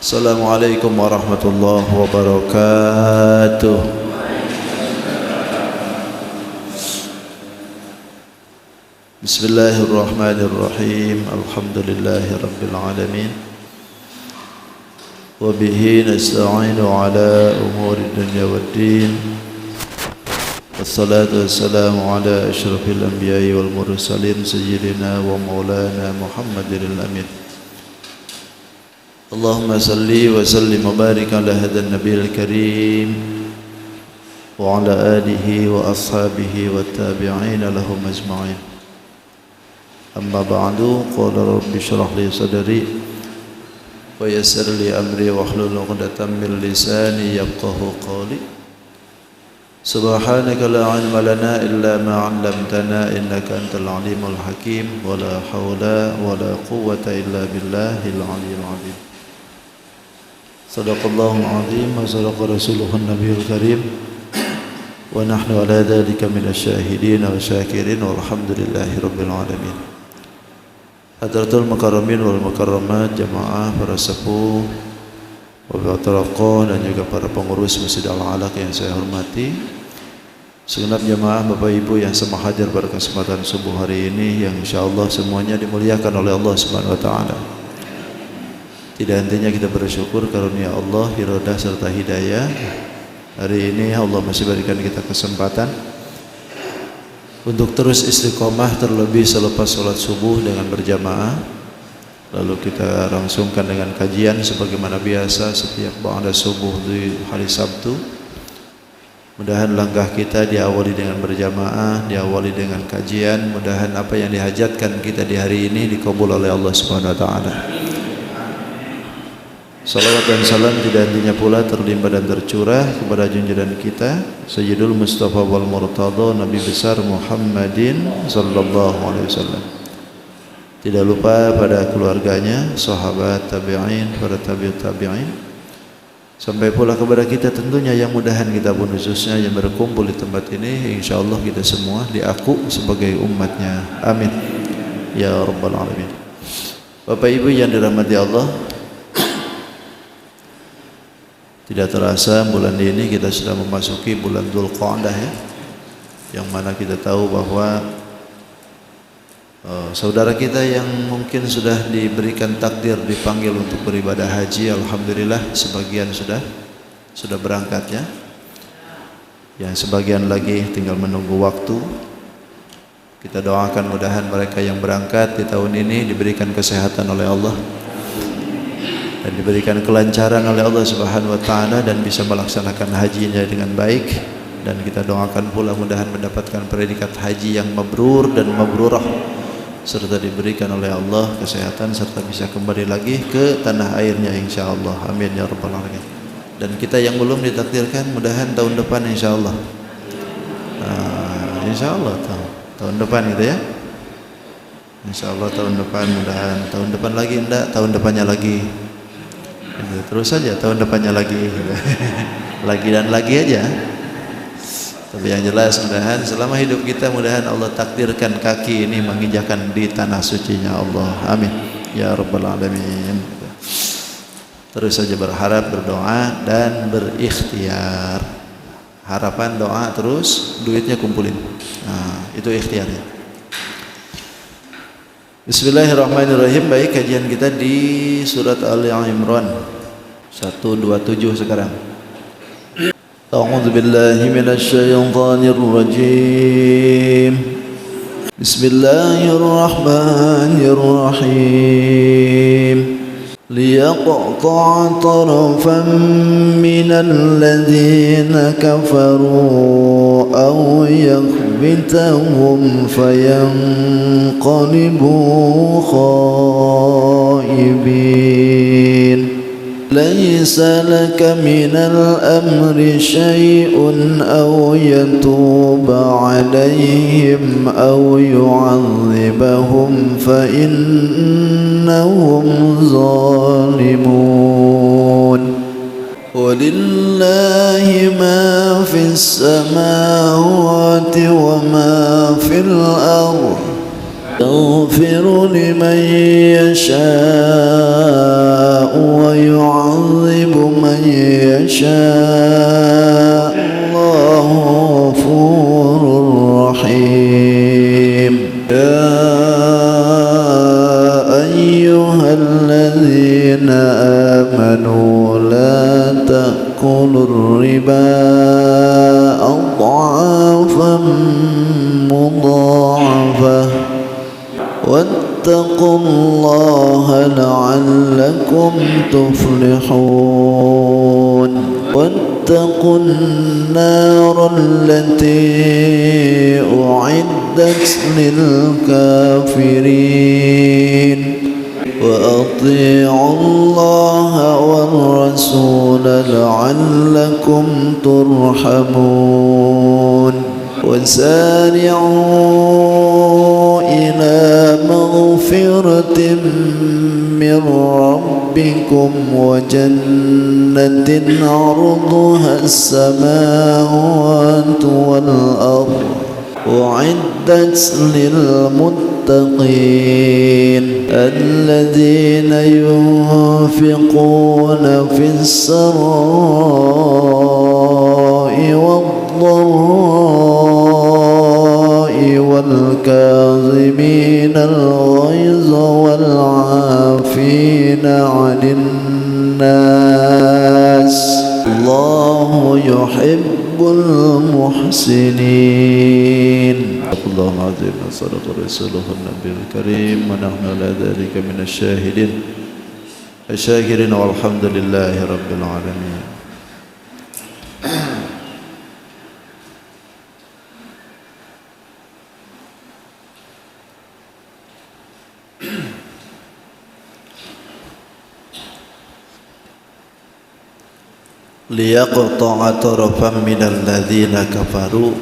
Assalamualaikum warahmatullahi wabarakatuh. Bismillahirrahmanirrahim. Alhamdulillahi rabbil alamin. Wa bihi nasta'inu ala umuri dunya waddin. Wassalatu wassalamu ala asyrafil anbiya'i wal mursalin sayyidina wa maulana Muhammadin al-amin. Allahumma salli wa sallim wa barik ala hadha an-nabiyil karim wa ala alihi wa ashabihi wa tabi'ina lahum ajma'in. Amma ba'du, qala rabbi shrah li sadri wa yassir li amri wahlul 'uqdatam min lisani yafqahu qawli. Subhanaka la 'ilma lana illa ma 'allamtana innaka antal 'alimul hakim wa la haula wa la quwwata illa billahil 'aliyyil 'azim. Sadaqallahul 'azim wa sadaqa rasuluhun nabiyul karim wa nahnu ala dhalika minasy syahidin wa syakirin walhamdulillahi rabbil alamin. Hadratul mukarramin wal mukarramat, jamaah para sepuh, wabillahi taufiq, dan juga para pengurus Masjid Al-Alaq yang saya hormati, segenap jamaah Bapak Ibu yang semua hadir pada kesempatan subuh hari ini yang insyaallah semuanya dimuliakan oleh Allah Subhanahu wa taala. Tidak hentinya kita bersyukur karunia Allah, iradah serta hidayah. Hari ini Allah masih berikan kita kesempatan untuk terus istiqomah, terlebih selepas sholat subuh dengan berjamaah. Lalu kita langsungkan dengan kajian sebagaimana biasa setiap ba'da subuh di hari Sabtu. Mudahan langkah kita diawali dengan berjamaah, diawali dengan kajian. Mudahan apa yang dihajatkan kita di hari ini dikabul oleh Allah Subhanahu wa taala. Salawat dan salam tidak hentinya pula terlimpah dan tercurah kepada junjungan kita Sayyidul Mustafa wal Murtada, Nabi besar Muhammadin sallallahu alaihi wasallam. Tidak lupa pada keluarganya, sahabat, tabi'in, para tabi'ut tabi'in. Sampai pula kepada kita tentunya yang mudahan kita pun khususnya yang berkumpul di tempat ini, insyaallah kita semua diaku sebagai umatnya. Amin ya rabbal alamin. Bapak Ibu yang dirahmati Allah, tidak terasa bulan ini kita sudah memasuki bulan Dzulqa'dah ya, yang mana kita tahu bahwa saudara kita yang mungkin sudah diberikan takdir dipanggil untuk beribadah haji, alhamdulillah sebagian sudah berangkat ya. Yang sebagian lagi tinggal menunggu waktu. Kita doakan mudahan mereka yang berangkat di tahun ini diberikan kesehatan oleh Allah dan diberikan kelancaran oleh Allah Subhanahu wa taala dan bisa melaksanakan hajinya dengan baik. Dan kita doakan pula mudahan mendapatkan predikat haji yang mabrur dan mabrurah, serta diberikan oleh Allah kesehatan serta bisa kembali lagi ke tanah airnya insyaallah. Amin ya rabbal alamin. Dan kita yang belum ditakdirkan mudahan tahun depan insyaallah. Insyaallah tahun depan gitu ya. Insyaallah tahun depan, mudahan tahun depan lagi enggak, tahun depannya lagi. Terus saja tahun depannya lagi lagi dan lagi aja. Tapi yang jelas mudahan selama hidup kita mudahan Allah takdirkan kaki ini menginjakan di tanah sucinya Allah. Amin ya rabbal alamin. Terus saja berharap, berdoa dan berikhtiar. Harapan, doa, terus duitnya kumpulin. Itu ikhtiarnya. Bismillahirrahmanirrahim. Baik, kajian kita di surat Ali Imran 127 sekarang. A'udzu billahi minasy syaithanir rajim. Bismillahirrahmanirrahim. Liyaqta'a tarafan minal ladzina kafaru aw yakhbitahum fayanqalibu khaibin. Laisa laka minal amri syai'un aw yatuba 'alaihim aw yu'adzibahum fa innahum zalimun. Walillahi ma fis samawati wa ma fil ardh يغفر لمن يشاء ويعذب من يشاء الله غفور رحيم يا أيها الذين آمنوا لا تأكلوا الربا أضعافا مضاعفة واتقوا الله لعلكم تفلحون واتقوا النار التي أعدت للكافرين وأطيعوا الله والرسول لعلكم ترحمون وسارعوا إلى مغفرة من ربكم وجنة عرضها السماوات والأرض أعدت للمتقين الذين ينفقون في السراء والضراء والكاظمين الغيظ والعافين عن الناس الله يحب المحسنين. الله العظيم وصدق رسوله النبي الكريم ونحن على ذلك من الشاكرين والحمد لله رب العالمين. liyaqta'a tarafan minal ladzina kafaru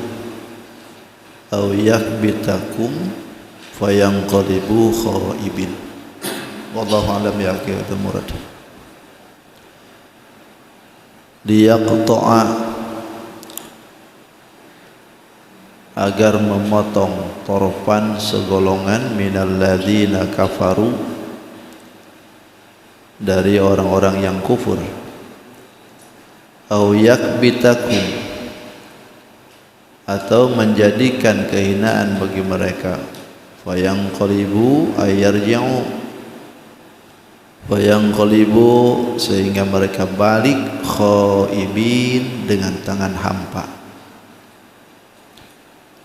aw yakbitakum fayanqalibu khaibin. Wallahu a'lam ya akhiratul murad. Liyaqta'a, agar memotong tarafan segolongan minal ladzina kafaru, dari orang-orang yang kufur, au yakbitakum, atau menjadikan kehinaan bagi mereka, fayanqalibu ayarji'u, fayanqalibu sehingga mereka balik, khaibin dengan tangan hampa.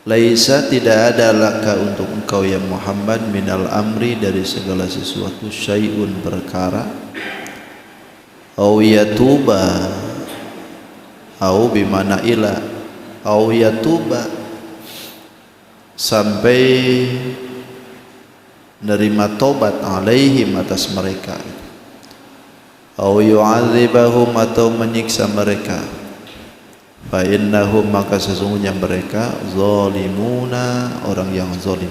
Laisa, tidak ada laka untuk engkau ya Muhammad, minal amri, dari segala sesuatu, syai'un, perkara, au yatuba, au bimana ila, au yatuba, sampai nerima tobat, alaihim, atas mereka, au yu'adzibahum, atau menyiksa mereka, fa innahum, maka sesungguhnya mereka, zalimuna, orang yang zalim.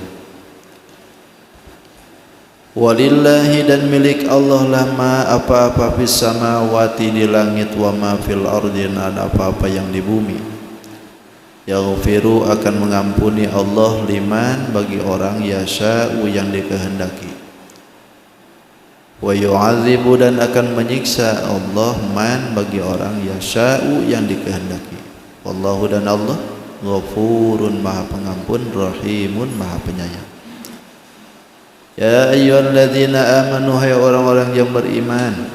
Walillahi, dan milik Allah lah ma, apa-apa fis samawati, di langit, wa ma fil ardi, dan apa-apa yang di bumi. Yaghfiru, akan mengampuni Allah, liman, bagi orang, yasha'u, yang dikehendaki. Wa yu'adzibu, dan akan menyiksa Allah, man, bagi orang, yasha'u, yang dikehendaki. Wallahu, dan Allah, ghafurun, maha pengampun, rahimun, maha penyayang. Ya ayyuhalladzina amanu, hai orang-orang yang beriman,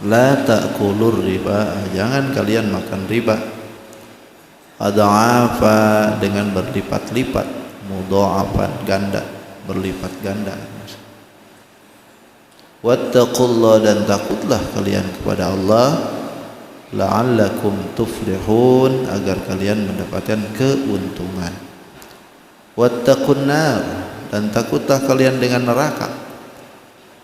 la ta'kulur riba, jangan kalian makan riba, adha'afa, dengan berlipat-lipat, mudha'afan, ganda, berlipat ganda. Wattaqullah, dan takutlah kalian kepada Allah, la'allakum tuflihun, agar kalian mendapatkan keuntungan. Wattaqun nar, dan takutlah kalian dengan neraka,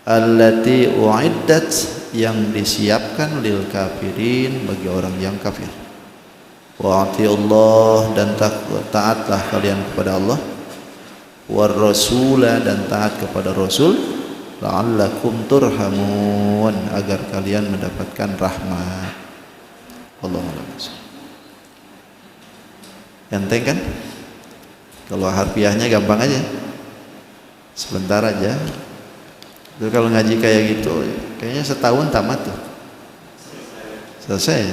allati uiddat, yang disiapkan, lil kafirin, bagi orang yang kafir. Wa atiullah, dan taatlah kalian kepada Allah, war rasula, dan taat kepada Rasul, la'allakum turhamun, agar kalian mendapatkan rahmat. Allahumma shalli. Enteng kan? Kalau harfiahnya gampang aja. sebentar aja. Itu kalau ngaji kayak gitu kayaknya setahun tamat tuh, selesai.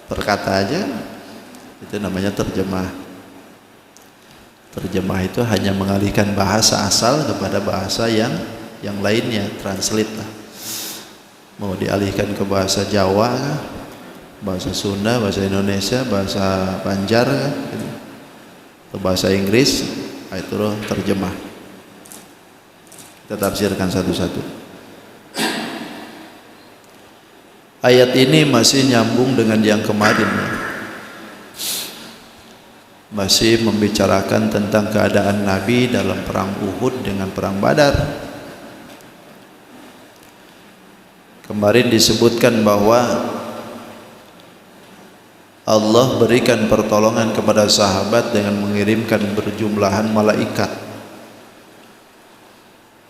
Perkata aja, itu namanya terjemah. Terjemah itu hanya mengalihkan bahasa asal kepada bahasa yang lainnya, translate lah. Mau dialihkan ke bahasa Jawa, bahasa Sunda, bahasa Indonesia, bahasa Banjar, gitu. Atau bahasa Inggris, itu loh terjemah. Kita tafsirkan satu-satu. Ayat ini masih nyambung dengan yang kemarin, masih membicarakan tentang keadaan Nabi dalam perang Uhud dengan perang Badar. Kemarin disebutkan bahwa Allah berikan pertolongan kepada sahabat dengan mengirimkan berjumlahan malaikat.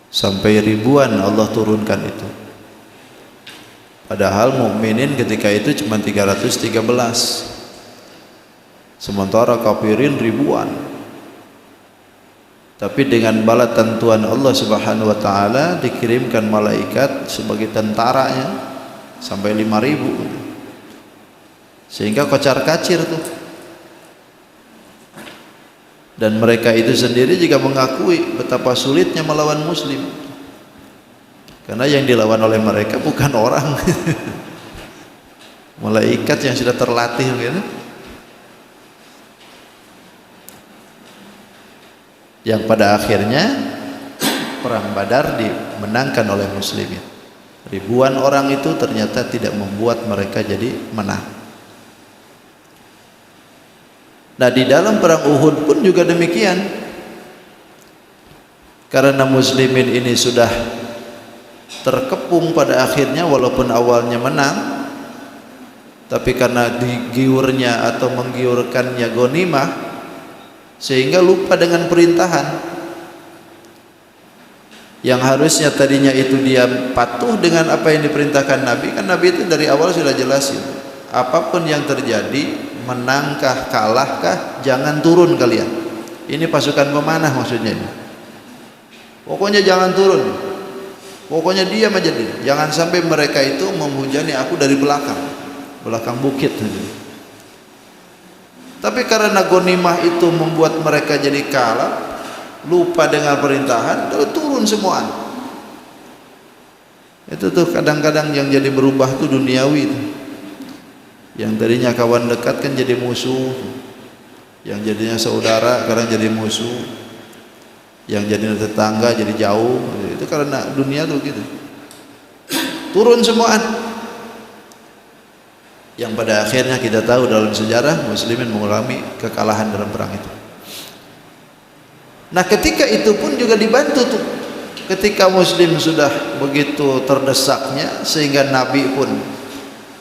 Sampai ribuan Allah turunkan itu. Padahal mukminin ketika itu cuma 313. Sementara kafirin ribuan. Tapi dengan bala tentuan Allah Subhanahu wa taala dikirimkan malaikat sebagai tentaranya sampai 5.000. Sehingga kocar-kacir tuh. Dan mereka itu sendiri juga mengakui betapa sulitnya melawan muslim. Karena yang dilawan oleh mereka bukan orang. Malaikat yang sudah terlatih gitu. Yang pada akhirnya perang Badar dimenangkan oleh muslimin. Ribuan orang itu ternyata tidak membuat mereka jadi menang. Nah, di dalam perang Uhud pun juga demikian. Karena muslimin ini sudah terkepung pada akhirnya, walaupun awalnya menang, tapi karena digiurnya atau menggiurkannya ghanimah, sehingga lupa dengan perintahan. Yang harusnya tadinya itu dia patuh dengan apa yang diperintahkan Nabi. Kan Nabi itu dari awal sudah jelasin, apapun yang terjadi, menangkah kalahkah, jangan turun kalian. Ini pasukan pemanah maksudnya ini. Pokoknya jangan turun, pokoknya diam aja, jangan sampai mereka itu menghujani aku dari belakang bukit. Tapi karena ghanimah itu membuat mereka jadi kalah, lupa dengan perintahan, turun semua. Itu tuh kadang-kadang yang jadi berubah tuh duniawi tuh. Yang tadinya kawan dekat kan jadi musuh, yang jadinya saudara sekarang jadi musuh, yang jadinya tetangga jadi jauh. Itu karena dunia tuh gitu, turun semua. Yang pada akhirnya kita tahu dalam sejarah muslimin mengalami kekalahan dalam perang itu. Nah, ketika itu pun juga dibantu tuh, ketika muslim sudah begitu terdesaknya sehingga Nabi pun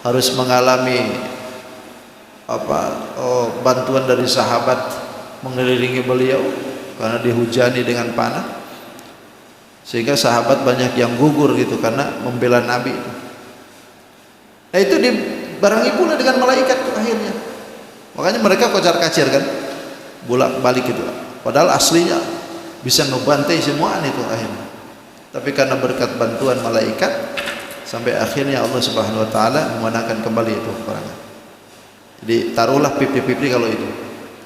harus mengalami bantuan dari sahabat mengelilingi beliau karena dihujani dengan panah, sehingga sahabat banyak yang gugur gitu karena membela Nabi. Nah, itu dibarengi pula dengan malaikat tuh akhirnya. Makanya mereka kocar-kacir kan, bolak-balik itu. Padahal aslinya bisa ngebantai semua itu akhirnya. Tapi karena berkat bantuan malaikat, sampai akhirnya Allah Subhanahu wa taala memenangkan kembali itu perangan. Jadi taruhlah 50-50 kalau itu.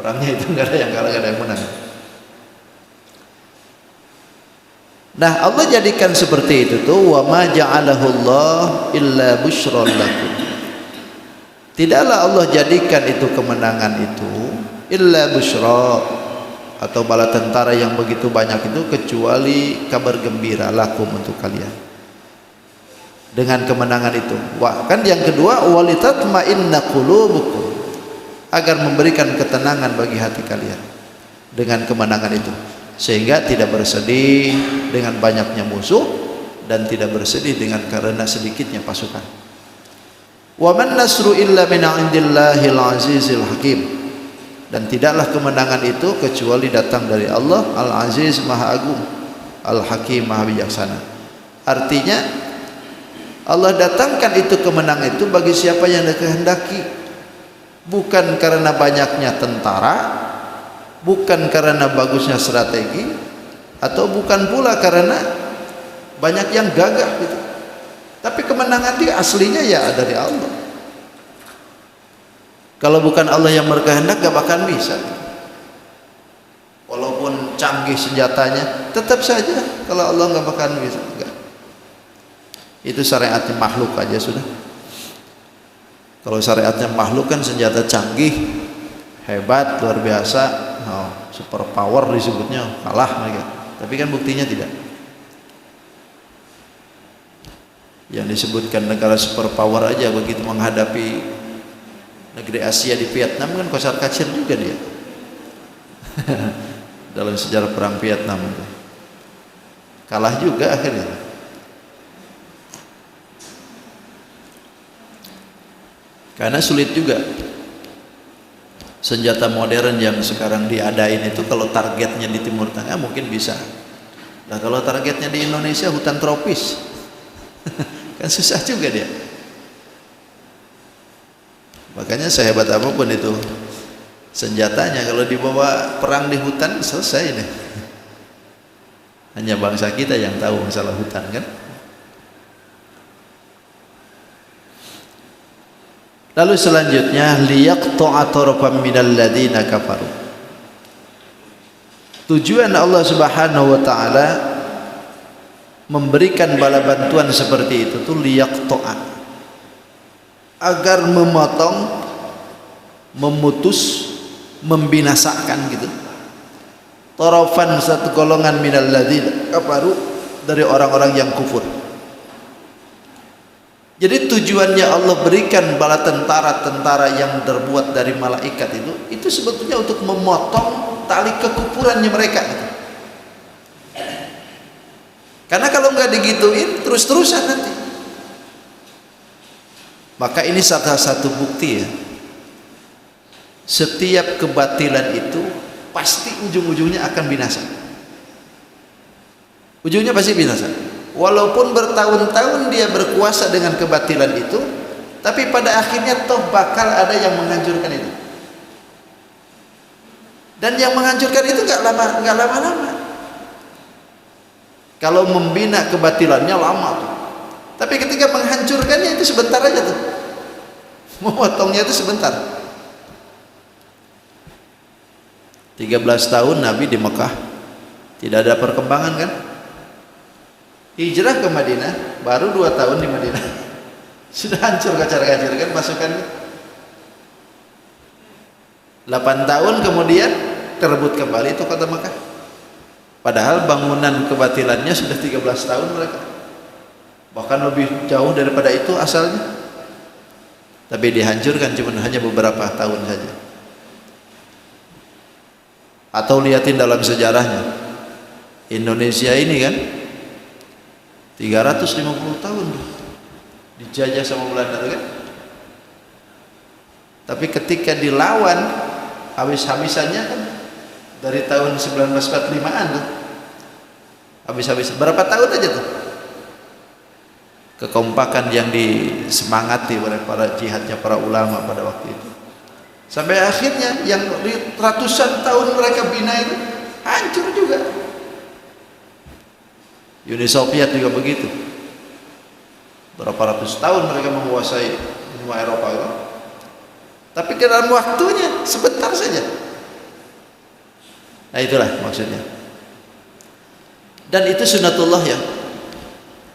Perangnya itu enggak ada yang kalah, enggak ada yang menang. Nah, Allah jadikan seperti itu tuh, wa ma ja'alahu Allah illa busyran lakum. Tidaklah Allah jadikan itu kemenangan itu illa busyra, atau bala tentara yang begitu banyak itu, kecuali kabar gembira lakum untuk kalian dengan kemenangan itu. Wah, kan yang kedua, walitatma'inna qulubukum, agar memberikan ketenangan bagi hati kalian dengan kemenangan itu, sehingga tidak bersedih dengan banyaknya musuh dan tidak bersedih dengan karena sedikitnya pasukan. Wa man nasru illa min 'indillahil azizil hakim, dan tidaklah kemenangan itu kecuali datang dari Allah Al-Aziz Maha Agung, Al-Hakim Maha Bijaksana. Artinya Allah datangkan itu kemenangan itu bagi siapa yang dikehendaki, bukan karena banyaknya tentara, bukan karena bagusnya strategi, atau bukan pula karena banyak yang gagah gitu. Tapi kemenangan dia aslinya ya dari Allah. Kalau bukan Allah yang berkehendak gak bakal bisa. Walaupun canggih senjatanya, tetap saja kalau Allah gak bakal bisa. Enggak. Itu syariatnya makhluk aja sudah. Kalau syariatnya makhluk kan senjata canggih, hebat, luar biasa, super power disebutnya, kalah mereka. Tapi kan buktinya tidak. Yang disebutkan negara super power aja begitu menghadapi negeri Asia di Vietnam kan kosar kacir juga dia. Dalam sejarah perang Vietnam itu kalah juga akhirnya. Karena sulit juga senjata modern yang sekarang diadain itu, kalau targetnya di Timur Tengah mungkin bisa. Nah kalau targetnya di Indonesia hutan tropis kan susah juga dia. Makanya sehebat apapun itu senjatanya, kalau dibawa perang di hutan selesai nih. Hanya bangsa kita yang tahu masalah hutan kan. Lalu selanjutnya liyaqta'a tarafan minal ladzina kafaru. Tujuan Allah Subhanahu wa taala memberikan bala bantuan seperti itu tuh liyaqta'a, agar memotong, memutus, membinasakan gitu. Tarafan, satu golongan minal ladzina kafaru, dari orang-orang yang kufur. Jadi tujuannya Allah berikan bala tentara-tentara yang terbuat dari malaikat itu sebetulnya untuk memotong tali kekufurannya mereka gitu. Karena kalau nggak digituin terus-terusan nanti. Maka ini salah satu bukti ya, setiap kebatilan itu pasti ujung-ujungnya akan binasa. Ujungnya pasti binasa. Walaupun bertahun-tahun dia berkuasa dengan kebatilan itu, tapi pada akhirnya toh bakal ada yang menghancurkan itu. Dan yang menghancurkan itu nggak lama-lama. Kalau membina kebatilannya lama tuh, tapi ketika menghancurkannya itu sebentar aja tuh, memotongnya itu sebentar. 13 tahun Nabi di Mekah tidak ada perkembangan kan. Hijrah ke Madinah baru 2 tahun di Madinah sudah hancur kacar-kacir kan pasukannya. 8 tahun kemudian terebut kembali itu kota Mekah, padahal bangunan kebatilannya sudah 13 tahun mereka, bahkan lebih jauh daripada itu asalnya, tapi dihancurkan cuma hanya beberapa tahun saja. Atau lihatin dalam sejarahnya Indonesia ini kan 350 tahun dijajah sama Belanda kan? Tapi ketika dilawan habis-habisannya kan dari tahun 1945an tuh, habis-habis berapa tahun aja tuh kekompakan yang disemangati oleh para jihadnya para ulama pada waktu itu, sampai akhirnya yang ratusan tahun mereka bina itu hancur juga. Uni Soviet juga begitu, berapa ratus tahun mereka menguasai benua Eropa itu, tapi dalam waktunya sebentar saja. Nah itulah maksudnya. Dan itu sunatullah ya,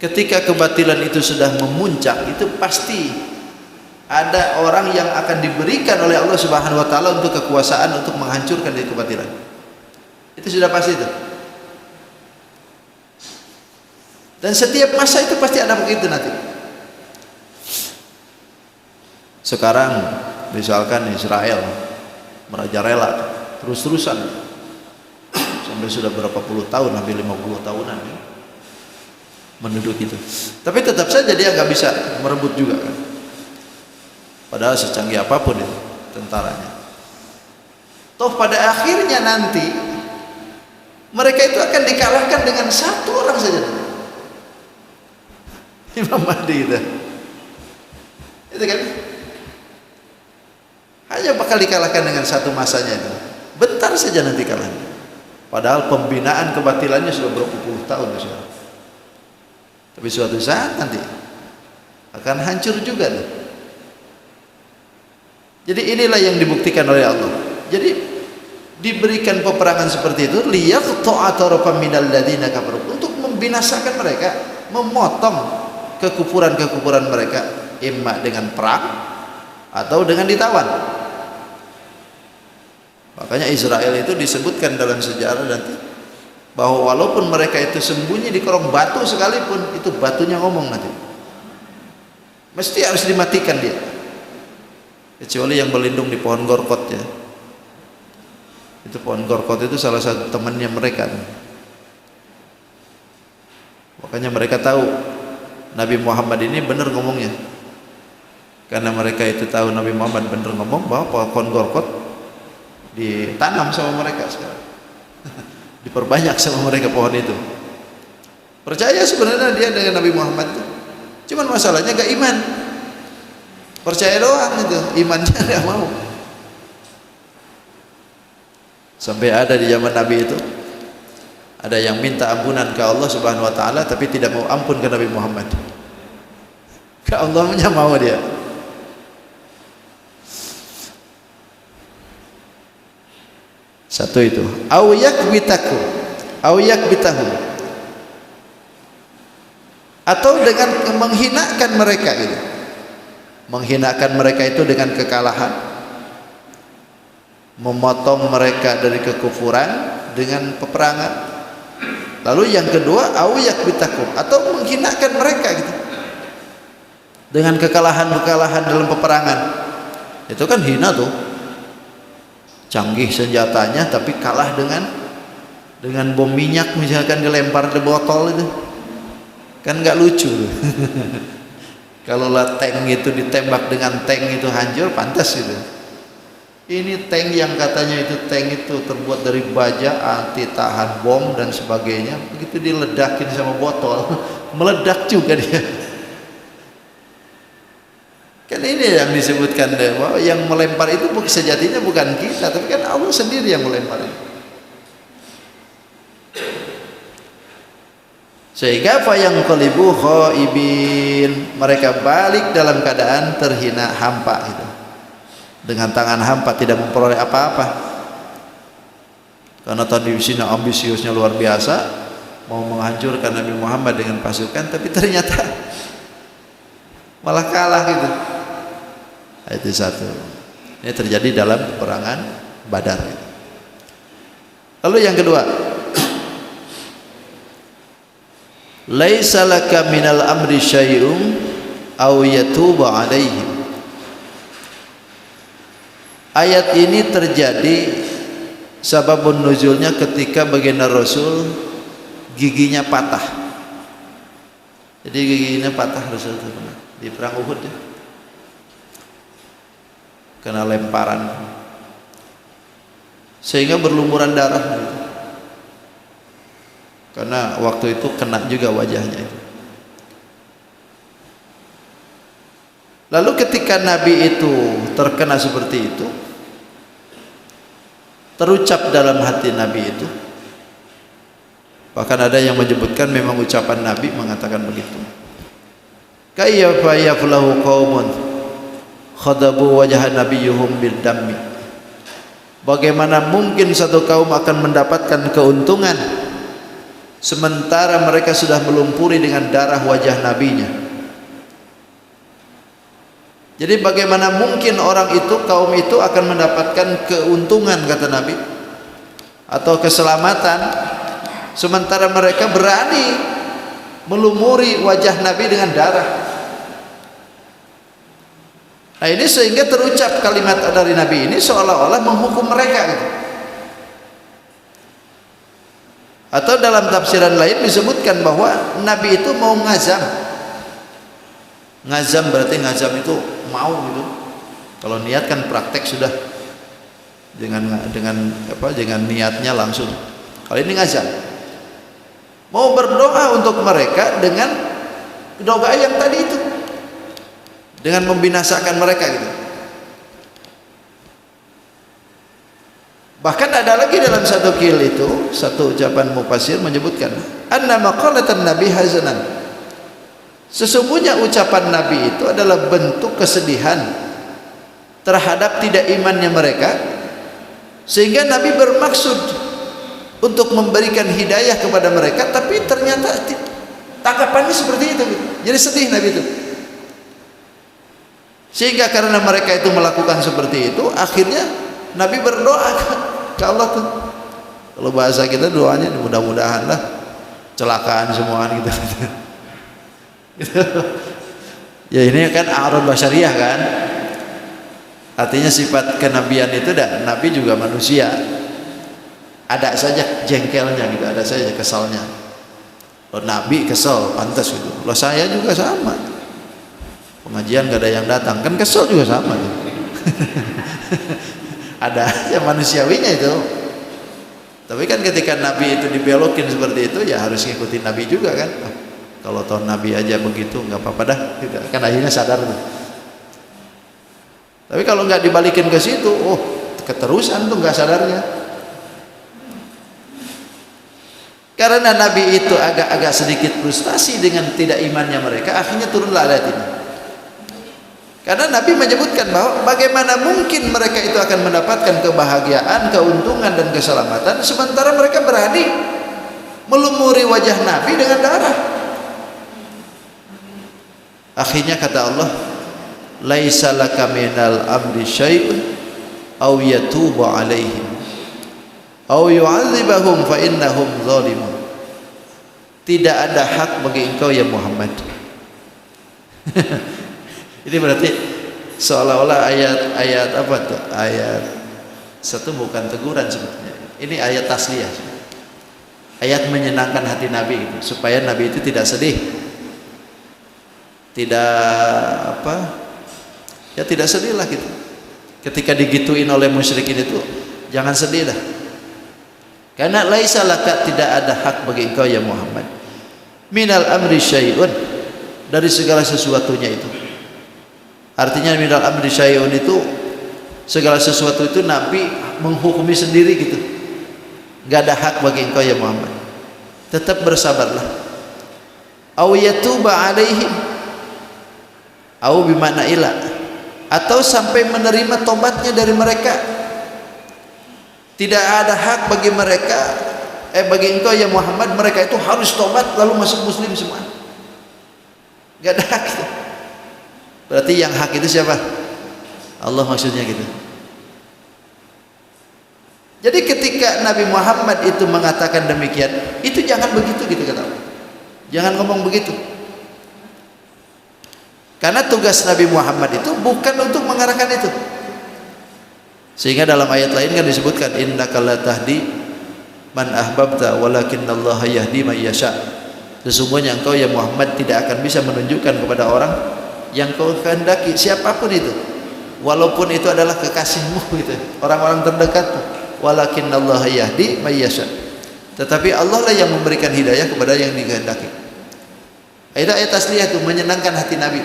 ketika kebatilan itu sudah memuncak, itu pasti ada orang yang akan diberikan oleh Allah Subhanahu wa taala untuk kekuasaan untuk menghancurkan dari kebatilan. Itu sudah pasti itu. Dan setiap masa itu pasti ada begitu nanti. Sekarang misalkan Israel merajalela terus-terusan sampai sudah berapa puluh tahun, hampir 50 tahunan ya, menduduki itu. Tapi tetap saja dia nggak bisa merebut juga kan. Padahal secanggih apapun itu tentaranya. Toh pada akhirnya nanti mereka itu akan dikalahkan dengan satu orang saja. Imam Mahdi itu kan hanya bakal dikalahkan dengan satu masanya itu. bentar saja nanti kalahnya. Padahal pembinaan kebatilannya sudah berapa puluh tahun sudah. Tapi suatu saat nanti akan hancur juga nih. Jadi inilah yang dibuktikan oleh Allah. Jadi diberikan peperangan seperti itu liyaqta'a tarafan minal ladzina kafaru, untuk membinasakan mereka, memotong kekufuran-kekufuran mereka, imma dengan perang atau dengan ditawan. Makanya Israel itu disebutkan dalam sejarah nanti bahwa walaupun mereka itu sembunyi di kolong batu sekalipun, itu batunya ngomong nanti. Mesti harus dimatikan dia. Kecuali yang berlindung di pohon gorkot ya. Itu pohon gorkot itu salah satu temannya mereka. Makanya mereka tahu Nabi Muhammad ini benar ngomongnya. Karena mereka itu tahu Nabi Muhammad benar ngomong bahwa pohon gorkot ditanam sama mereka sekarang. Diperbanyak sama mereka pohon itu. Percaya sebenarnya dia dengan Nabi Muhammad itu. Cuman masalahnya gak iman. Percaya doang itu, imannya gak mau. Sampai ada di zaman Nabi itu ada yang minta ampunan ke Allah Subhanahu wa taala tapi tidak mau ampun ke Nabi Muhammad. Ke Allahnya mau dia. Satu itu, au yakbitaku, au yakbitahu. Atau dengan menghinakan mereka gitu. Menghinakan mereka itu dengan kekalahan, memotong mereka dari kekufuran dengan peperangan. Lalu yang kedua, au yakbitakum, atau menghinakan mereka gitu dengan kekalahan-kekalahan dalam peperangan. Itu kan hina tuh, canggih senjatanya tapi kalah dengan bom minyak misalkan, dilempar di botol itu kan nggak lucu. Kalau lah tank itu ditembak dengan tank itu hancur, pantas itu. Ini tank yang katanya itu tank itu terbuat dari baja, anti tahan bom dan sebagainya, begitu diledakin sama botol meledak juga dia. Kan ini yang disebutkan bahwa yang melempar itu sejatinya bukan kita, tapi kan Allah sendiri yang melempar itu. Sehingga fayanqalibu khaibin, mereka balik dalam keadaan terhina, hampa gitu. Dengan tangan hampa, tidak memperoleh apa-apa. Karena tadi di sini ambisiusnya luar biasa, mau menghancurkan Nabi Muhammad dengan pasukan, tapi ternyata malah kalah gitu. Itu satu. Ini terjadi dalam peperangan Badar. Lalu yang kedua, laisa laka minal amri syai'un aw yatuba 'alaihim. Ayat ini terjadi sababun nuzulnya ketika baginda Rasul giginya patah. Jadi giginya patah Rasul di perang Uhud ya. Kena lemparan sehingga berlumuran darah gitu. Karena waktu itu kena juga wajahnya itu. Lalu ketika Nabi itu terkena seperti itu, terucap dalam hati Nabi itu, bahkan ada yang menyebutkan memang ucapan Nabi mengatakan begitu, kayfa yaflahu qaumun khadabu wajah nabiyuhum bil dammi. Bagaimana mungkin satu kaum akan mendapatkan keuntungan sementara mereka sudah melumpuri dengan darah wajah nabinya. Jadi bagaimana mungkin orang itu, kaum itu akan mendapatkan keuntungan kata Nabi atau keselamatan sementara mereka berani melumuri wajah Nabi dengan darah. Nah ini sehingga terucap kalimat dari Nabi ini seolah-olah menghukum mereka gitu. Atau dalam tafsiran lain disebutkan bahwa Nabi itu mau ngazam. Ngazam berarti ngazam itu mau gitu. Kalau niat kan praktek sudah dengan niatnya langsung. Kalau ini ngazam, mau berdoa untuk mereka dengan doa yang tadi itu, dengan membinasakan mereka gitu. Bahkan ada lagi dalam satu qil itu, satu ucapan mufassir menyebutkan anna maqalatan nabi hazanan, sesungguhnya ucapan nabi itu adalah bentuk kesedihan terhadap tidak imannya mereka, sehingga nabi bermaksud untuk memberikan hidayah kepada mereka, tapi ternyata tanggapannya seperti itu gitu. Jadi sedih nabi itu, sehingga karena mereka itu melakukan seperti itu, akhirnya nabi berdoa ke Allah tuh. Kalau bahasa kita doanya mudah-mudahan lah celakaan semuaan gitu. Ya ini kan a'rad basyariah kan, artinya sifat kenabian itu dan nabi juga manusia, ada saja jengkelnya gitu, ada saja kesalnya. Kalau nabi kesel pantas gitu, kalau saya juga sama, pengajian gak ada yang datang kan kesel juga sama gitu. Ada ya manusiawinya itu. Tapi kan ketika nabi itu dibelokin seperti itu, ya harus ngikutin nabi juga kan. Kalau tahun nabi aja begitu nggak apa-apa dah, kan akhirnya sadar tuh. Tapi kalau nggak dibalikin ke situ, oh keterusan tuh nggak sadarnya. Karena nabi itu agak-agak sedikit frustasi dengan tidak imannya mereka, akhirnya turunlah ayat ini. Karena nabi menyebutkan bahwa bagaimana mungkin mereka itu akan mendapatkan kebahagiaan, keuntungan dan keselamatan sementara mereka berani melumuri wajah nabi dengan darah. Akhirnya kata Allah, laisa laka minal amri syai'un aw yatuba alaihim aw yu'adzibahum fa innahum zalimun. Tidak ada hak bagi engkau ya Muhammad. Ini berarti seolah-olah ayat apa tuh? Ayat satu bukan teguran sebetulnya. Ini ayat tasliyah. Ayat menyenangkan hati Nabi gitu, supaya Nabi itu tidak sedih. Tidak apa? Ya tidak sedih lah gitu. Ketika digituin oleh musyrikin itu, jangan sedih dah. Karena laisa laka, tidak ada hak bagi engkau ya Muhammad. Minal amri syai'un, dari segala sesuatunya itu. Artinya minal amri syai'un itu segala sesuatu itu nabi menghukumi sendiri gitu. Enggak ada hak bagi engkau ya Muhammad. Tetap bersabarlah. Aw yatuba alaihim, aw bimana ila, atau sampai menerima tobatnya dari mereka. Tidak ada hak bagi mereka, bagi engkau ya Muhammad, mereka itu harus tobat lalu masuk muslim semua. Enggak ada hak gitu. Berarti yang hak itu siapa? Allah maksudnya gitu. Jadi ketika Nabi Muhammad itu mengatakan demikian, itu jangan begitu gitu kata Allah. Jangan ngomong begitu. Karena tugas Nabi Muhammad itu bukan untuk mengarahkan itu. Sehingga dalam ayat lain kan disebutkan innaka la tahdi man ahbabta walakinallaha yahdi man yasha. Sesungguhnya engkau ya Muhammad tidak akan bisa menunjukkan kepada orang yang kau kehendaki, siapapun itu, walaupun itu adalah kekasihmu gitu, orang-orang terdekat, walakinallaha yahdi may yasha, tetapi Allah lah yang memberikan hidayah kepada yang dikehendaki. Ayat tasliyah itu menyenangkan hati Nabi.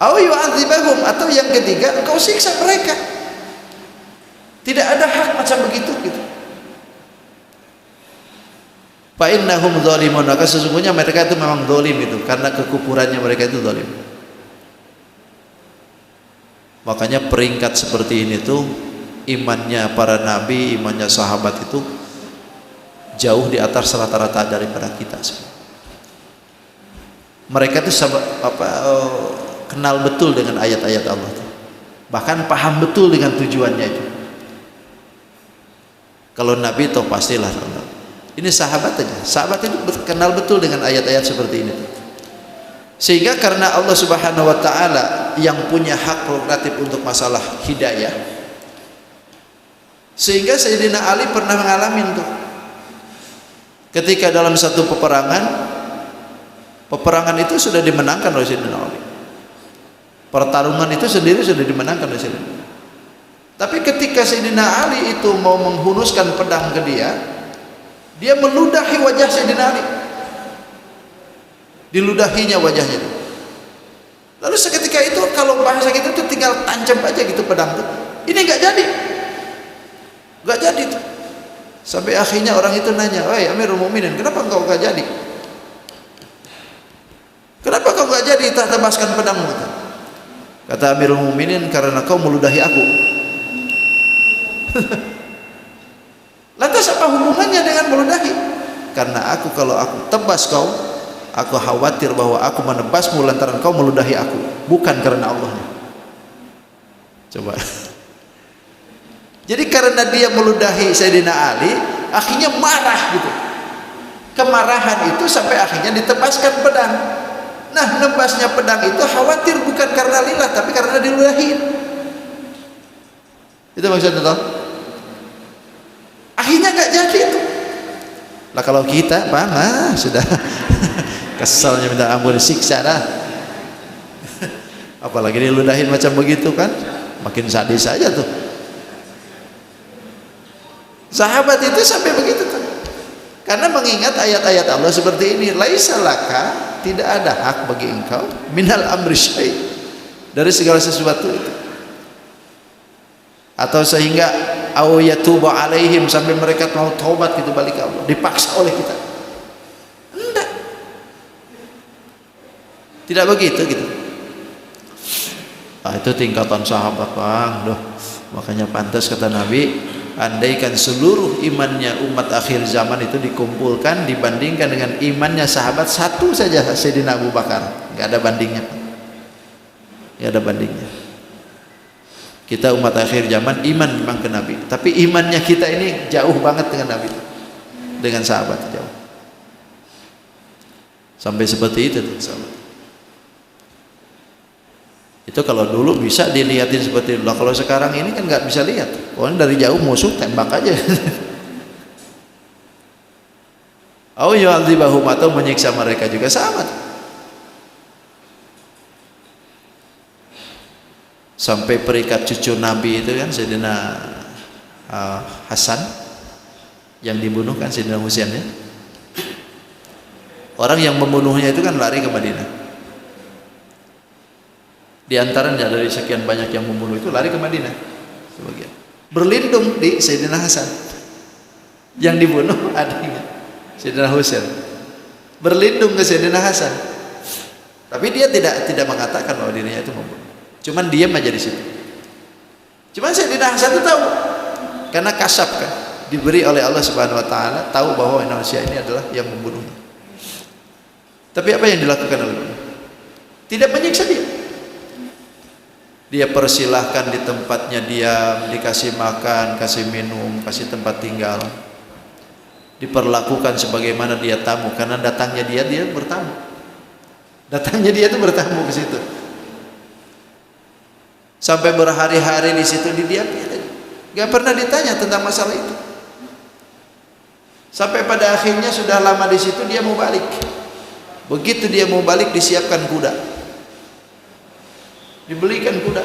Aw yu'adzibahum, atau yang ketiga engkau siksa mereka. Tidak ada hak macam begitu gitu. Fa innahum zalimun, maka sesungguhnya mereka itu memang zalim itu, karena kekufurannya mereka itu zalim. Makanya peringkat seperti ini tuh imannya para nabi, imannya sahabat itu jauh di atas rata-rata daripada kita. Mereka itu kenal betul dengan ayat-ayat Allah tuh. Bahkan paham betul dengan tujuannya itu. Kalau nabi toh pastilah. Ini sahabat aja. Sahabat itu kenal betul dengan ayat-ayat seperti ini. Sehingga karena Allah Subhanahu wa taala yang punya hak prerogatif untuk masalah hidayah, sehingga Sayyidina Ali pernah mengalami tuh. Ketika dalam satu peperangan itu sudah dimenangkan oleh Sayyidina Ali. Pertarungan itu sendiri sudah dimenangkan oleh Sayyidina Ali. Tapi ketika Sayyidina Ali itu mau menghunuskan pedang ke dia meludahi wajah Sayyidina Ali. Diludahinya wajahnya. Lalu seketika itu kalau bahasa kita itu tinggal tancap aja gitu pedang itu. Ini nggak jadi, nggak jadi tuh. Sampai akhirnya orang itu nanya, "Wahai Amirul Mukminin, kenapa engkau nggak jadi? Kenapa kau nggak jadi tebaskan pedangmu?" Kata Amirul Mukminin, "Karena kau meludahi aku." Lantas apa hubungannya dengan meludahi? Karena aku, kalau aku tebas kau, aku khawatir bahwa aku menebasmu lantaran kau meludahi aku, bukan karena Allahnya. Coba. Jadi karena dia meludahi Sayyidina Ali, akhirnya marah gitu. Kemarahan itu sampai akhirnya ditebaskan pedang. Nah, nebasnya pedang itu khawatir bukan karena lillah, tapi karena diludahi. Itu maksudnya toh? Akhirnya nggak jadi itu. Lah kalau kita, Bang, sudah keselnya minta ampun, siksa dah. Apalagi diludahin macam begitu kan, makin sadis saja tuh. Sahabat itu sampai begitu tuh. Karena mengingat ayat-ayat Allah seperti ini, laisa laka, tidak ada hak bagi engkau minal amri syai', dari segala sesuatu itu. Atau sehingga au yatuba alaihim, sampai mereka mau taubat gitu balik ke Allah, dipaksa oleh kita. Enggak. Tidak begitu gitu. Itu tingkatan sahabat, Bang. Duh, makanya pantas kata Nabi, andaikan seluruh imannya umat akhir zaman itu dikumpulkan dibandingkan dengan imannya sahabat satu saja, Sayyidina Abu Bakar, nggak ada bandingnya, nggak ada bandingnya. Kita umat akhir zaman iman memang ke Nabi, tapi imannya kita ini jauh banget dengan Nabi, dengan sahabat jauh, sampai seperti itu tuh sahabat. Itu kalau dulu bisa dilihatin seperti itu. Kalau sekarang ini kan nggak bisa lihat. Pokoknya dari jauh musuh tembak aja. Au yu'adzibahum, atau menyiksa mereka juga sama. Sampai perikat cucu Nabi itu kan Sayyidina Hasan yang dibunuh kan, Sayyidina Husain ya. Orang yang membunuhnya itu kan lari ke Madinah. Di antaranya dari sekian banyak yang membunuh itu lari ke Madinah sebagian, berlindung di Sayyidina Hasan. Yang dibunuh adiknya Sayyidina Husain, berlindung ke Sayyidina Hasan, tapi dia tidak mengatakan bahwa dirinya itu membunuh, cuman diam aja di situ. Cuman Sayyidina Hasan itu tahu, karena kasab kan, diberi oleh Allah Subhanahu Wa Taala, tahu bahwa manusia ini adalah yang membunuhnya. Tapi apa yang dilakukan oleh Allah? Tidak menyiksa dia. Dia persilahkan di tempatnya diam, dikasih makan, kasih minum, kasih tempat tinggal, diperlakukan sebagaimana dia tamu, karena datangnya dia bertamu, datangnya dia itu bertamu ke situ, sampai berhari-hari di situ didiamkan, nggak pernah ditanya tentang masalah itu, sampai pada akhirnya sudah lama di situ dia mau balik. Begitu dia mau balik, disiapkan kuda, dibelikan kuda.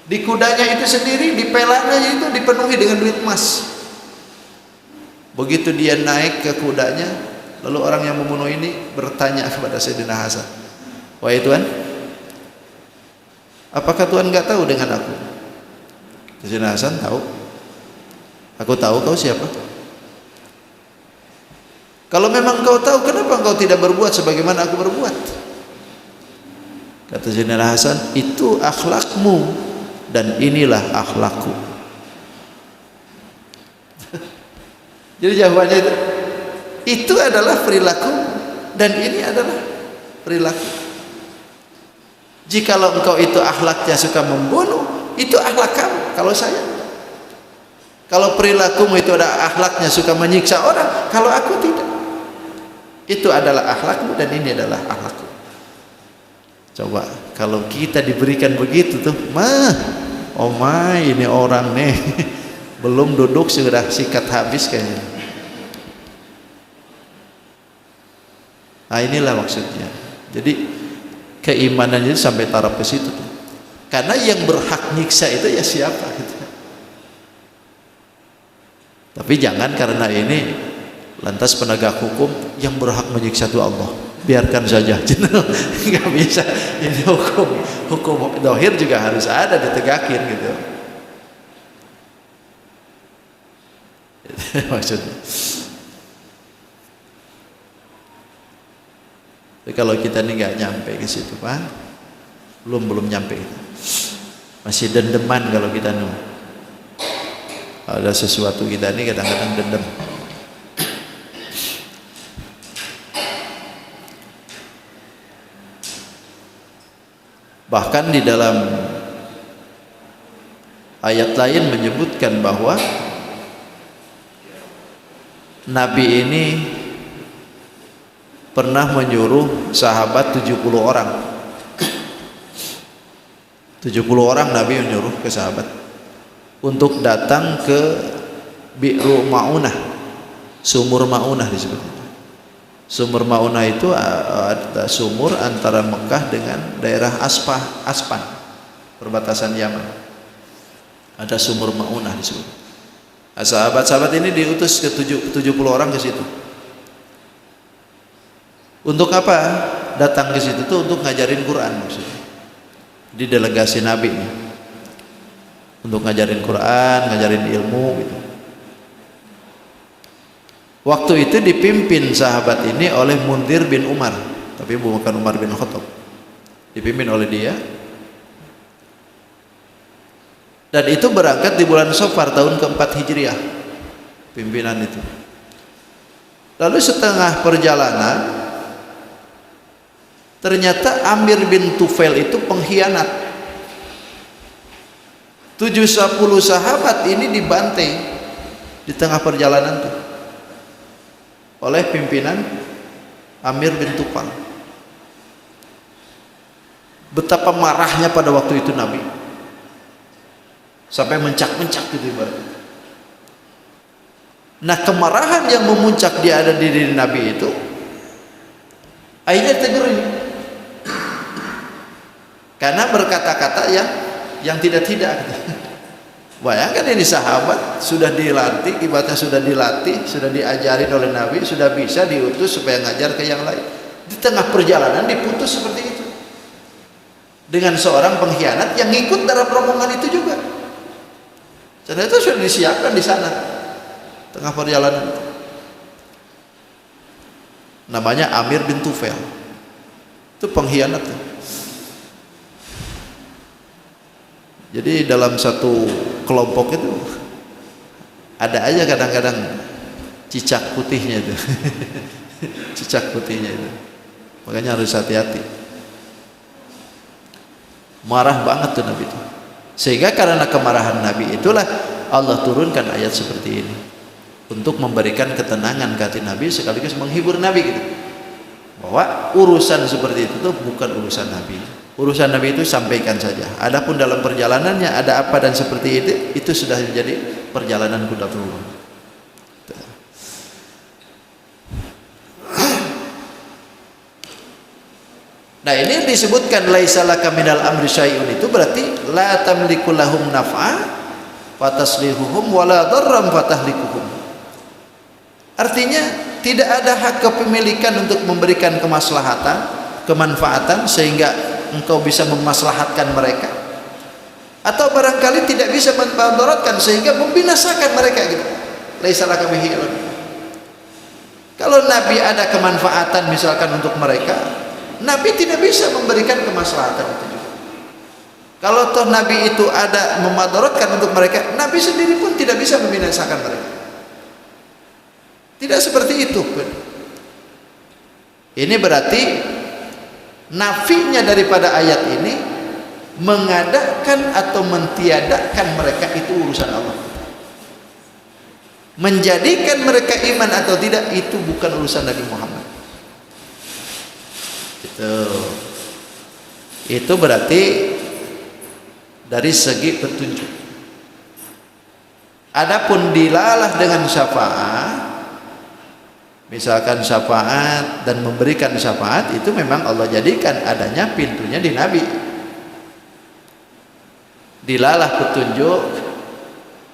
Di kudanya itu sendiri, di pelanya itu dipenuhi dengan duit emas. Begitu dia naik ke kudanya, lalu orang yang membunuh ini bertanya kepada Sayyidina Hasan, "Wahai Tuhan, apakah Tuhan nggak tahu dengan aku?" Sayyidina Hasan, "Tahu. Aku tahu kau siapa. Kalau memang kau tahu, kenapa kau tidak berbuat sebagaimana aku berbuat?" Kata Sayyidina Hasan, "Itu akhlakmu dan inilah akhlakku." Jadi jawabannya itu adalah perilaku dan ini adalah perilaku. Jikalau engkau itu akhlaknya suka membunuh, itu akhlak kamu. Kalau saya, kalau perilakumu itu ada akhlaknya suka menyiksa orang, kalau aku tidak, itu adalah akhlakmu dan ini adalah akhlakku. Coba kalau kita diberikan begitu tuh, oh my, ini orang nih belum duduk sudah sikat habis kayaknya. Nah inilah maksudnya. Jadi keimanannya sampai taraf ke situ tuh. Karena yang berhak nyiksa itu ya siapa gitu. Tapi jangan karena ini lantas penegak hukum yang berhak menyiksa itu Allah. Biarkan saja, nggak bisa. Ini hukum dohir juga harus ada, ditegakin gitu. Maksudnya. Tapi kalau kita ini nggak nyampe ke situ, Pak, belum nyampe. Masih dendeman kalau kita ada sesuatu kita ini kadang-kadang dendam. Bahkan di dalam ayat lain menyebutkan bahwa Nabi ini pernah menyuruh sahabat 70 orang. 70 orang Nabi menyuruh ke sahabat untuk datang ke Bi'ru Ma'unah, sumur Ma'unah disebutnya. Sumur Ma'unah itu ada sumur antara Mekah dengan daerah Aspan, perbatasan Yaman. Ada sumur Ma'unah disebut. Nah, sahabat-sahabat ini diutus ke 70 orang ke situ. Untuk apa datang ke situ? Itu untuk ngajarin Quran maksudnya. Di delegasi Nabi nih. Untuk ngajarin Quran, ngajarin ilmu gitu. Waktu itu dipimpin sahabat ini oleh Mundir bin Umar, tapi bukan Umar bin Khattab. Dipimpin oleh dia. Dan itu berangkat di bulan Safar tahun keempat Hijriah. Pimpinan itu. Lalu setengah perjalanan ternyata Amir bin Tufail itu pengkhianat. 70 sahabat ini dibantai di tengah perjalanan itu oleh pimpinan Amir bin Tufail. Betapa marahnya pada waktu itu Nabi, sampai mencak-mencak gitu ibaratnya. Nah, kemarahan yang memuncak ada di diri Nabi itu akhirnya ditegurin karena berkata-kata yang tidak-tidak gitu. Bayangkan ini sahabat sudah dilatih, ibaratnya sudah dilatih, sudah diajarin oleh Nabi, sudah bisa diutus supaya ngajar ke yang lain. Di tengah perjalanan diputus seperti itu dengan seorang pengkhianat yang ngikut dalam rombongan itu juga. Dan itu sudah disiapkan di sana tengah perjalanan. Namanya Amir bin Tufail. Itu pengkhianat. Jadi dalam satu kelompok itu ada aja kadang-kadang cicak putihnya itu. Cicak putihnya itu. Makanya harus hati-hati. Marah banget tuh Nabi itu. Sehingga karena kemarahan Nabi itulah Allah turunkan ayat seperti ini untuk memberikan ketenangan ke hati Nabi sekaligus menghibur Nabi gitu. Bahwa urusan seperti itu tuh bukan urusan Nabi. Urusan Nabi itu sampaikan saja. Adapun dalam perjalanannya ada apa dan seperti itu sudah menjadi perjalanan kudatullah. Nah, ini disebutkan laisa laka minal amri syai'un, itu berarti la tamliku lahum naf'a fataslihuhum wala darram fatahlikuhum. Artinya tidak ada hak kepemilikan untuk memberikan kemaslahatan, kemanfaatan sehingga engkau bisa memaslahatkan mereka, atau barangkali tidak bisa memudaratkan sehingga membinasakan mereka gitu. Laisa laka bihi ilm. Kalau Nabi ada kemanfaatan misalkan untuk mereka, Nabi tidak bisa memberikan kemaslahatan itu juga. Kalau toh Nabi itu ada memadaratkan untuk mereka, Nabi sendiri pun tidak bisa membinasakan mereka. Tidak seperti itu. Ini berarti nafinya daripada ayat ini mengadakan atau mentiadakan mereka itu urusan Allah. Menjadikan mereka iman atau tidak itu bukan urusan Nabi Muhammad. Itu berarti dari segi petunjuk. Adapun dilalah dengan syafaat, misalkan syafaat dan memberikan syafaat, itu memang Allah jadikan adanya pintunya di Nabi. Dilalah petunjuk,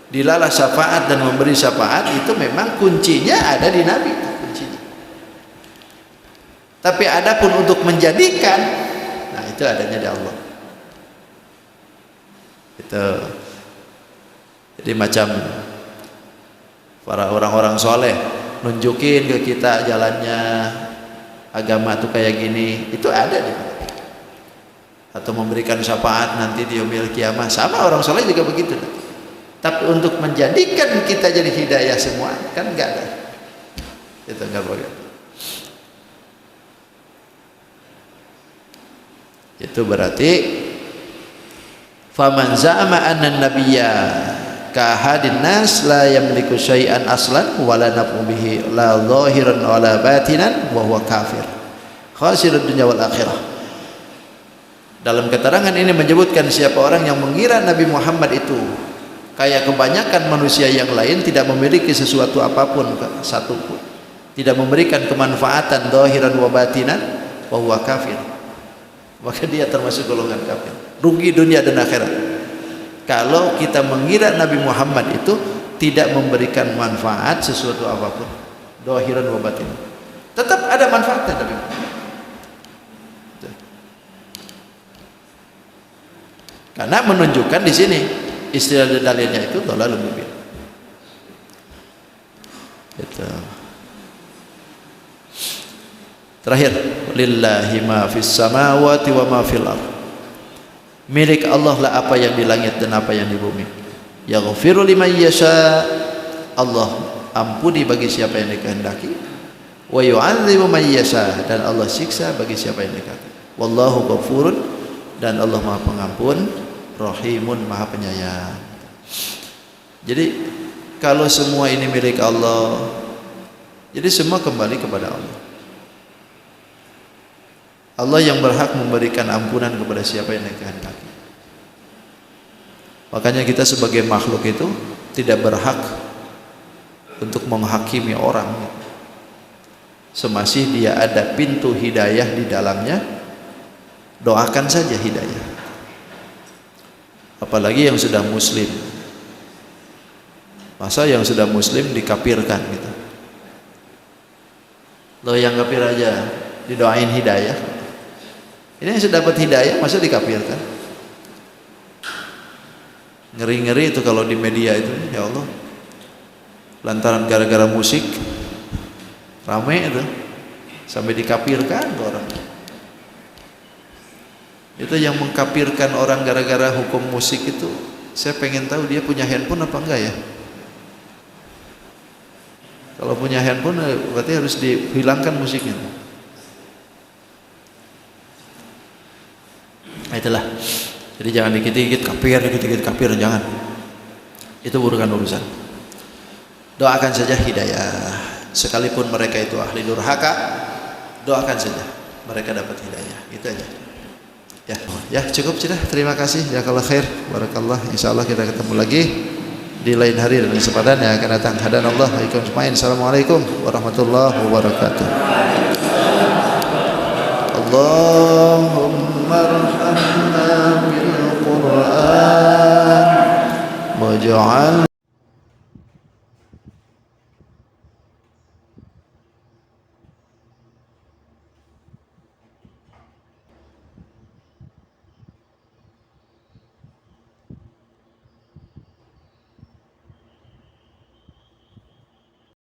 dilalah syafaat dan memberi syafaat, itu memang kuncinya ada di Nabi, kuncinya. Tapi adapun untuk menjadikan, nah itu adanya di Allah. Itu jadi macam para orang-orang soleh nunjukin ke kita jalannya agama tuh kayak gini, itu ada di mana. Atau memberikan syafaat nanti di yaumil kiamah, sama orang soleh juga begitu. Tapi untuk menjadikan kita jadi hidayah semua kan enggak ada, itu enggak boleh. Itu berarti faman za'ama anna nabiyya ka hadin nas la yamliku syai'an aslan wala nafu bihi la zahiran wala batinan wa huwa kafir khasirud dunya wal akhirah. Dalam keterangan ini menyebutkan siapa orang yang mengira Nabi Muhammad itu kayak kebanyakan manusia yang lain, tidak memiliki sesuatu apapun, satu pun, tidak memberikan kemanfaatan zahiran wa batinan, wa huwa kafir, maka dia termasuk golongan kafir, rugi dunia dan akhirat. Kalau kita mengira Nabi Muhammad itu tidak memberikan manfaat sesuatu apapun, zahiran wa batinan, tetap ada manfaatnya Nabi Muhammad. Karena menunjukkan di sini istilah dalilnya itu dhalalun mubin. Itu. Terakhir, lillahi ma fis samawati wa ma fil ardh. Milik Allah lah apa yang di langit dan apa yang di bumi. Yaghfiru liman yasha. Allah ampuni bagi siapa yang dikehendaki. Wa yu'adzibu man yasha, dan Allah siksa bagi siapa yang dikehendaki. Wallahu ghafurun, dan Allah Maha Pengampun, Rahimun, Maha Penyayang. Jadi kalau semua ini milik Allah, jadi semua kembali kepada Allah. Allah yang berhak memberikan ampunan kepada siapa yang dikehendaki. Makanya kita sebagai makhluk itu tidak berhak untuk menghakimi orang. Semasih dia ada pintu hidayah di dalamnya, doakan saja hidayah. Apalagi yang sudah muslim, masa yang sudah muslim dikafirkan gitu. Lo yang kafir aja didoain hidayah, ini yang sudah dapat hidayah masa dikafirkan? Ngeri-ngeri itu kalau di media itu, ya Allah, lantaran gara-gara musik rame itu sampai dikafirkan orang. Itu yang mengkafirkan orang gara-gara hukum musik itu, saya pengen tahu dia punya handphone apa enggak ya. Kalau punya handphone berarti harus dihilangkan musiknya. Nah, itulah. Jadi jangan dikit-dikit kafir, jangan. Itu bukan urusan. Doakan saja hidayah. Sekalipun mereka itu ahli durhaka, doakan saja mereka dapat hidayah. Itu aja. Ya cukup sudah. Terima kasih. Jazakallahu khair. Barakallah. Insyaallah kita ketemu lagi di lain hari dan kesempatan yang akan datang. Hadanallah wa iyyakum ajmain. Assalamualaikum warahmatullahi wabarakatuh. Allahumma arhamna bil Qur'an waj'al